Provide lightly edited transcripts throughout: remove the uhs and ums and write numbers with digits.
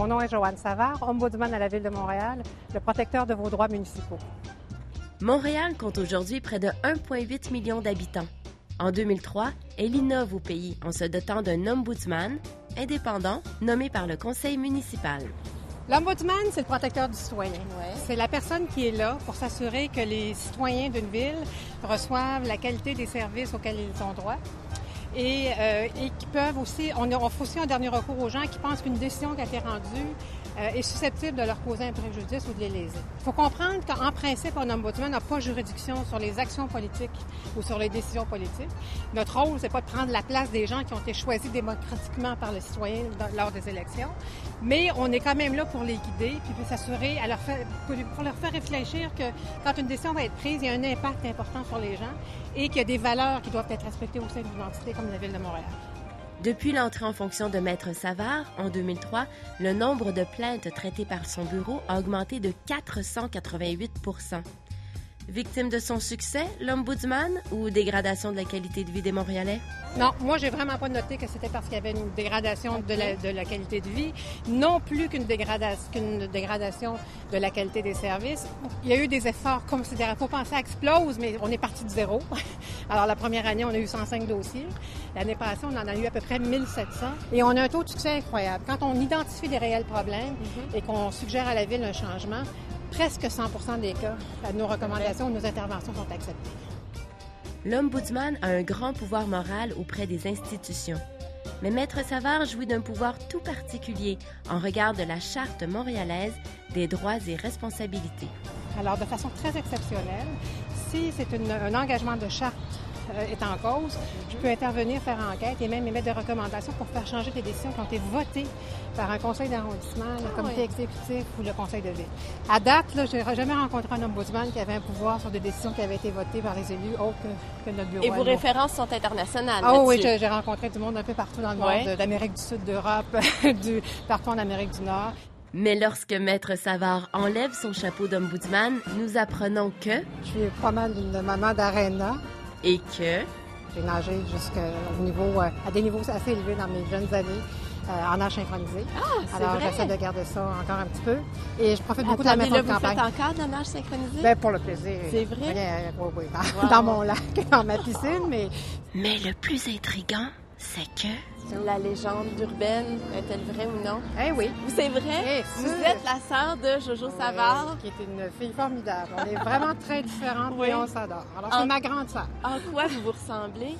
Mon nom est Joanne Savard, ombudsman à la Ville de Montréal, le protecteur de vos droits municipaux. Montréal compte aujourd'hui près de 1,8 million d'habitants. En 2003, elle innove au pays en se dotant d'un ombudsman indépendant nommé par le conseil municipal. L'ombudsman, c'est le protecteur du citoyen. C'est la personne qui est là pour s'assurer que les citoyens d'une ville reçoivent la qualité des services auxquels ils ont droit. Et qui peuvent aussi, on offre aussi un dernier recours aux gens qui pensent qu'une décision qui a été rendue est susceptible de leur causer un préjudice ou de les léser. Il faut comprendre qu'en principe, un ombudsman n'a pas juridiction sur les actions politiques ou sur les décisions politiques. Notre rôle, c'est pas de prendre la place des gens qui ont été choisis démocratiquement par les citoyens lors des élections, mais on est quand même là pour les guider puis pour s'assurer, pour leur faire réfléchir que quand une décision va être prise, il y a un impact important sur les gens et qu'il y a des valeurs qui doivent être respectées au sein d'une entité comme la Ville de Montréal. Depuis l'entrée en fonction de Maître Savard, en 2003, le nombre de plaintes traitées par son bureau a augmenté de 488 %. Victime de son succès, l'ombudsman, ou dégradation de la qualité de vie des Montréalais? Non, moi, j'ai vraiment pas noté que c'était parce qu'il y avait une dégradation de la qualité de vie, non plus qu'une dégradation de la qualité des services. Il y a eu des efforts considérables. Il faut penser à Explose, mais on est parti de zéro. Alors, la première année, on a eu 105 dossiers. L'année passée, on en a eu à peu près 1700. Et on a un taux de succès incroyable. Quand on identifie des réels problèmes et qu'on suggère à la Ville un changement, presque 100% des cas, nos recommandations, nos interventions sont acceptées. L'ombudsman a un grand pouvoir moral auprès des institutions. Mais Maître Savard jouit d'un pouvoir tout particulier en regard de la Charte montréalaise des droits et responsabilités. Alors, de façon très exceptionnelle, si c'est un engagement de charte est en cause, je peux intervenir, faire enquête et même émettre des recommandations pour faire changer des décisions qui ont été votées par un conseil d'arrondissement, le comité exécutif ou le conseil de ville. À date, là, je n'ai jamais rencontré un ombudsman qui avait un pouvoir sur des décisions qui avaient été votées par les élus autres que notre bureau. Et vos références sont internationales. Ah oui, j'ai rencontré du monde un peu partout dans le monde, d'Amérique du Sud, d'Europe, partout en Amérique du Nord. Mais lorsque Maître Savard enlève son chapeau d'ombudsman, nous apprenons que... Je suis pas mal une maman d'aréna. Et que... J'ai nagé à des niveaux assez élevés dans mes jeunes années, en nage synchronisé. Alors, j'essaie de garder ça encore un petit peu. Et je profite beaucoup de la méthode de campagne. Vous faites encore de la nage synchronisée? Bien, pour le plaisir. C'est vrai? Oui, dans mon lac, dans ma piscine, mais... Mais le plus intriguant, c'est que... La légende urbaine, est-elle vraie ou non? Eh oui. C'est vrai? Vous êtes la sœur de Jojo Savard? Qui est une fille formidable. On est vraiment très différentes et on s'adore. Alors, c'est ma grande sœur. En quoi vous vous ressemblez?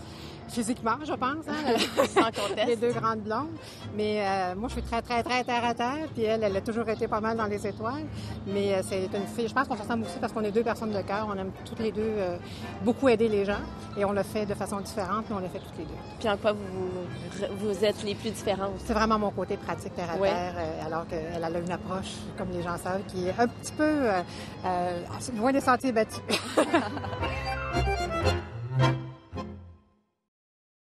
Physiquement, je pense, hein, sans conteste. Les deux grandes blondes. Mais moi, je suis très, très, très terre à terre. Puis elle a toujours été pas mal dans les étoiles. Mais c'est une fille, je pense qu'on se ressemble aussi parce qu'on est deux personnes de cœur. On aime toutes les deux beaucoup aider les gens. Et on le fait de façon différente, mais on le fait toutes les deux. Puis en quoi vous êtes les plus différentes? C'est vraiment mon côté pratique terre à terre, alors qu'elle a une approche, comme les gens savent, qui est un petit peu loin des sentiers battus.